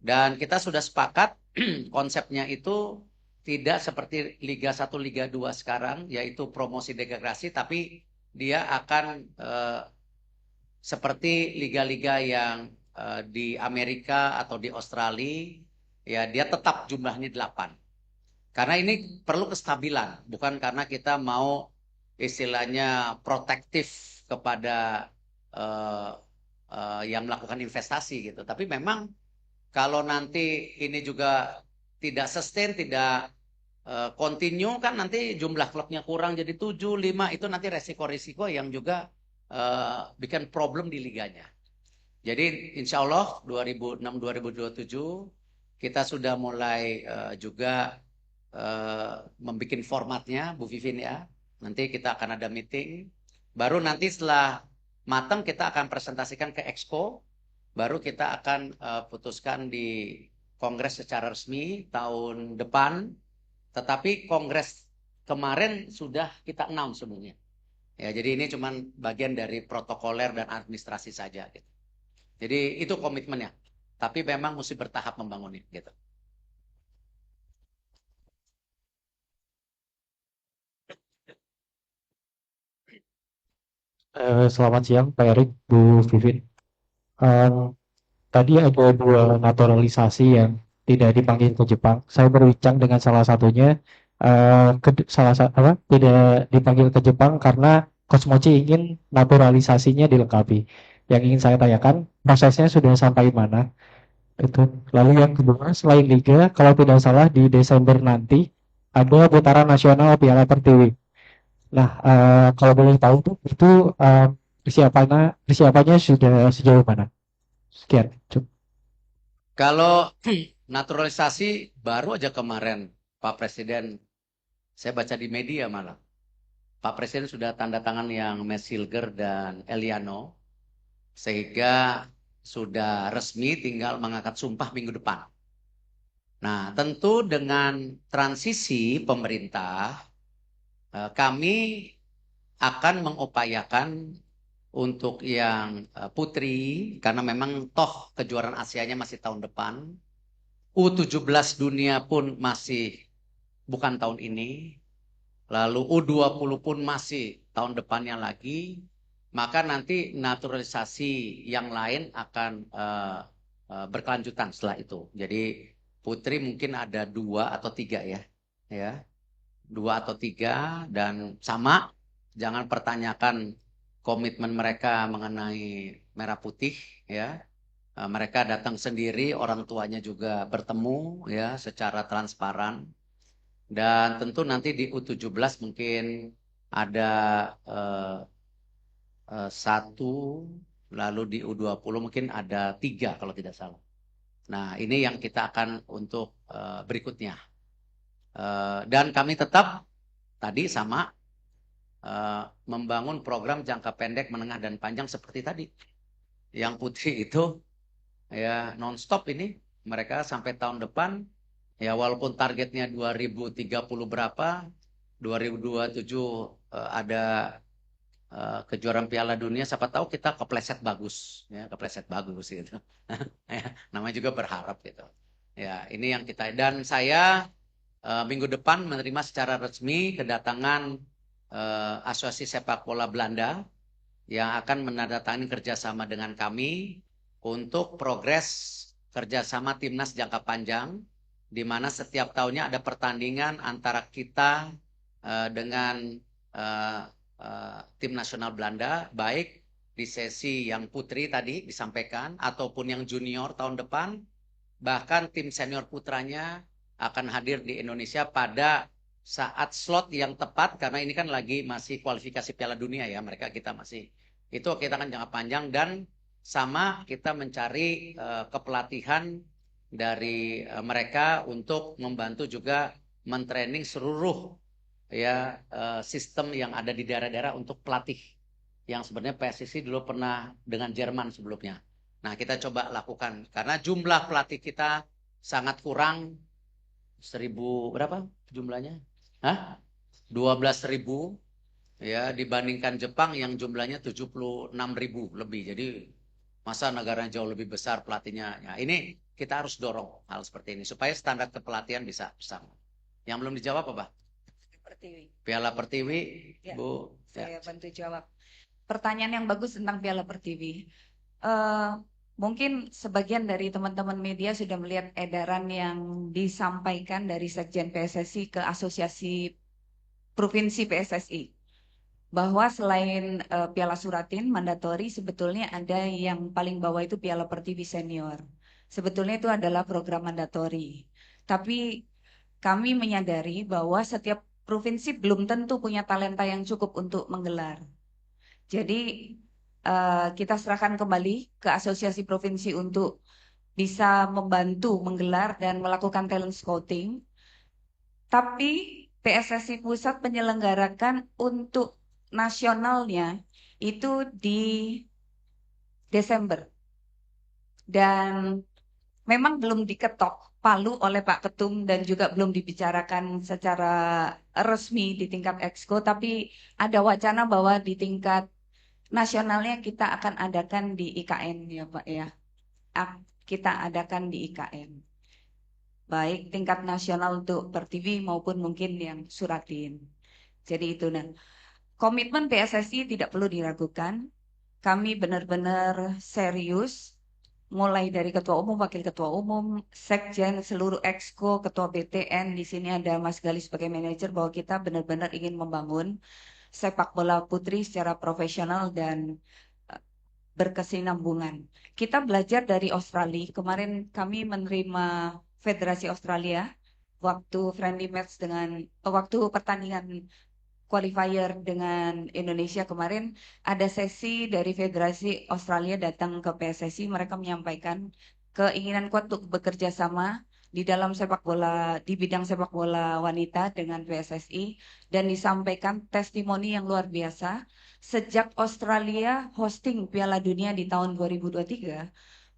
Dan kita sudah sepakat konsepnya itu tidak seperti Liga 1, Liga 2 sekarang, yaitu promosi degradasi, tapi dia akan seperti liga-liga yang di Amerika atau di Australia, ya dia tetap jumlahnya 8. Karena ini perlu kestabilan, bukan karena kita mau istilahnya protektif kepada uh, yang melakukan investasi gitu. Tapi memang kalau nanti ini juga tidak sustain, tidak continue, kan nanti jumlah klubnya kurang jadi 7, 5, itu nanti resiko-resiko yang juga bikin problem di liganya. Jadi insya Allah 2006-2027 kita sudah mulai juga membuat formatnya, Bu Vivin ya. Nanti kita akan ada meeting. Baru nanti setelah matang kita akan presentasikan ke Expo. Baru kita akan putuskan di Kongres secara resmi tahun depan. Tetapi Kongres kemarin sudah kita announce semuanya. Ya, jadi ini cuma bagian dari protokoler dan administrasi saja. Gitu. Jadi itu komitmennya. Tapi memang mesti bertahap membangunnya. Gitu. Selamat siang, Pak Erik, Bu Vivin. Em, Tadi ada dua naturalisasi yang tidak dipanggil ke Jepang. Saya berbincang dengan salah satunya, tidak dipanggil ke Jepang karena Kosmochi ingin naturalisasinya dilengkapi. Yang ingin saya tanyakan, prosesnya sudah sampai mana? Itu. Lalu yang kedua, selain Liga, kalau tidak salah di Desember nanti ada putaran nasional Piala Pertiwi. Nah, kalau boleh tahu tuh itu persiapannya sudah sejauh mana? Sekian. Kalau naturalisasi baru aja kemarin Pak Presiden, saya baca di media malah. Pak Presiden sudah tanda tangan yang Mesilger dan Eliano, sehingga sudah resmi tinggal mengangkat sumpah minggu depan. Nah, tentu dengan transisi pemerintah, kami akan mengupayakan untuk yang putri, karena memang toh kejuaraan Asianya masih tahun depan. U17 dunia pun masih bukan tahun ini. Lalu U20 pun masih tahun depannya lagi. Maka nanti naturalisasi yang lain akan berkelanjutan setelah itu. Jadi putri mungkin ada 2 atau 3 ya. Ya, 2 atau 3 dan sama. Jangan pertanyakan komitmen mereka mengenai merah putih ya. Mereka datang sendiri, orang tuanya juga bertemu ya secara transparan. Dan tentu nanti di U17 mungkin ada 1, lalu di U20 mungkin ada 3 kalau tidak salah. Nah, ini yang kita akan untuk berikutnya. Dan kami tetap tadi sama membangun program jangka pendek, menengah, dan panjang seperti tadi. Yang putri itu ya non-stop ini. Mereka sampai tahun depan, ya walaupun targetnya 2030 berapa, 2027 ada kejuaraan Piala Dunia, siapa tahu kita kepleset bagus. Ya, kepleset bagus gitu. Ya, namanya juga berharap gitu. Ya, ini yang kita, dan saya minggu depan menerima secara resmi kedatangan Asosiasi Sepak Bola Belanda yang akan menandatangani kerjasama dengan kami untuk progres kerjasama timnas jangka panjang, di mana setiap tahunnya ada pertandingan antara kita dengan tim nasional Belanda, baik di sesi yang putri tadi disampaikan, ataupun yang junior tahun depan, bahkan tim senior putranya akan hadir di Indonesia pada saat slot yang tepat, karena ini kan lagi masih kualifikasi Piala Dunia ya, mereka kita masih itu kita kan jangka panjang, dan sama kita mencari kepelatihan dari mereka untuk membantu juga mentraining seluruh ya sistem yang ada di daerah-daerah untuk pelatih yang sebenarnya PSSI dulu pernah dengan Jerman sebelumnya. Nah, kita coba lakukan karena jumlah pelatih kita sangat kurang. 1.000 berapa jumlahnya? Hah? 12.000 ya, dibandingkan Jepang yang jumlahnya 76.000 lebih. Jadi masa negara jauh lebih besar pelatihnya. Ya, ini kita harus dorong hal seperti ini supaya standar kepelatihan bisa sama. Yang belum dijawab apa? Pertiwi. Piala Pertiwi, Ya, Bu. saya bantu jawab. Pertanyaan yang bagus tentang Piala Pertiwi. Mungkin sebagian dari teman-teman media sudah melihat edaran yang disampaikan dari Sekjen PSSI ke Asosiasi Provinsi PSSI. Bahwa selain Piala Suratin mandatori, sebetulnya ada yang paling bawah itu Piala Pertiwi Senior. Sebetulnya itu adalah program mandatori. Tapi kami menyadari bahwa setiap provinsi belum tentu punya talenta yang cukup untuk menggelar. Jadi kita serahkan kembali ke Asosiasi Provinsi untuk bisa membantu menggelar dan melakukan talent scouting. Tapi PSSI Pusat menyelenggarakan untuk nasionalnya itu di Desember. Dan memang belum diketok palu oleh Pak Ketum dan juga belum dibicarakan secara resmi di tingkat Exco, tapi ada wacana bahwa di tingkat nasionalnya kita akan adakan di IKN ya Pak ya. Kita adakan di IKN. Baik tingkat nasional untuk Pertiwi maupun mungkin yang Suratin. Jadi itu nah. Komitmen PSSI tidak perlu diragukan. Kami benar-benar serius mulai dari ketua umum, wakil ketua umum, sekjen, seluruh exco, ketua BTN. Di sini ada Mas Gali sebagai manajer bahwa kita benar-benar ingin membangun sepak bola putri secara profesional dan berkesinambungan. Kita belajar dari Australia. Kemarin kami menerima Federasi Australia waktu friendly match waktu pertandingan qualifier dengan Indonesia kemarin, ada sesi dari Federasi Australia datang ke PSSI. Mereka menyampaikan keinginan kuat untuk bekerja sama di dalam sepak bola, di bidang sepak bola wanita dengan PSSI, dan disampaikan testimoni yang luar biasa. Sejak Australia hosting Piala Dunia di tahun 2023,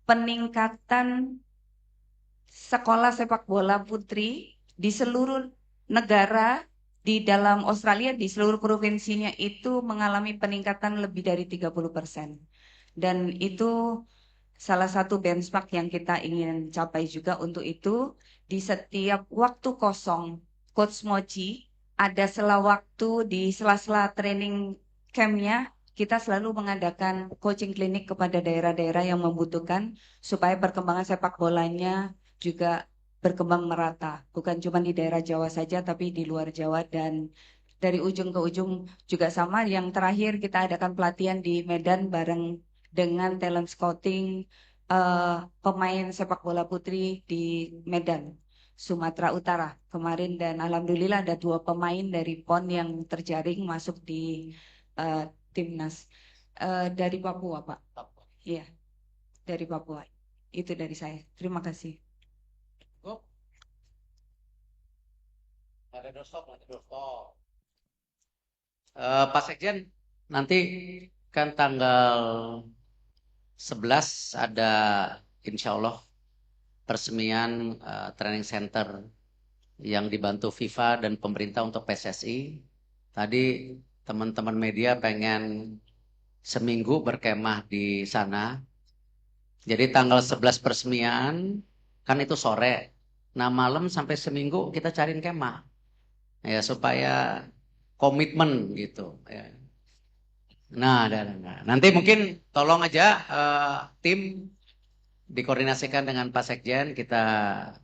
peningkatan sekolah sepak bola putri di seluruh negara di dalam Australia, di seluruh provinsinya itu mengalami peningkatan lebih dari 30%. Dan itu salah satu benchmark yang kita ingin capai juga. Untuk itu, di setiap waktu kosong, Coach Mochi ada sela waktu di sela-sela training campnya, kita selalu mengadakan coaching klinik kepada daerah-daerah yang membutuhkan supaya perkembangan sepak bolanya juga berkembang merata. Bukan cuma di daerah Jawa saja, tapi di luar Jawa dan dari ujung ke ujung juga sama. Yang terakhir kita adakan pelatihan di Medan bareng dengan talent scouting pemain sepak bola putri di Medan, Sumatera Utara kemarin, dan alhamdulillah ada 2 pemain dari PON yang terjaring masuk di timnas dari Papua, Pak. Iya, dari Papua. Itu dari saya. Terima kasih. Ada doorstop. Pak Sekjen, nanti kan tanggal 11 ada insya Allah peresmian training center yang dibantu FIFA dan pemerintah untuk PSSI. Tadi teman-teman media pengen seminggu berkemah di sana. Jadi tanggal 11 peresmian, kan itu sore. Nah malam sampai seminggu kita cariin kemah. Ya supaya komitmen gitu. Ya. Nah, nanti mungkin tolong aja tim dikoordinasikan dengan Pak Sekjen, kita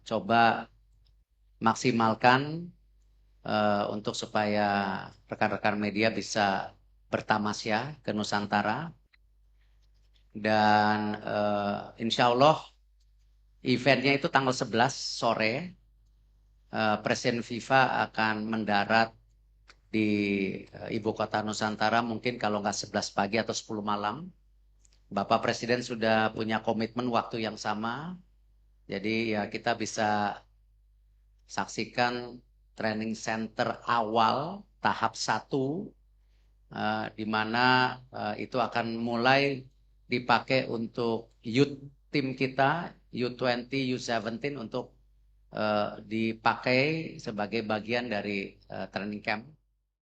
coba maksimalkan untuk supaya rekan-rekan media bisa bertamasya ke Nusantara. Dan insya Allah eventnya itu tanggal 11 sore. Presiden FIFA akan mendarat di ibu kota Nusantara mungkin kalau nggak 11 pagi atau 10 malam. Bapak Presiden sudah punya komitmen waktu yang sama. Jadi ya kita bisa saksikan training center awal tahap 1 di mana itu akan mulai dipakai untuk youth tim kita, U20, U17 untuk dipakai sebagai bagian dari training camp.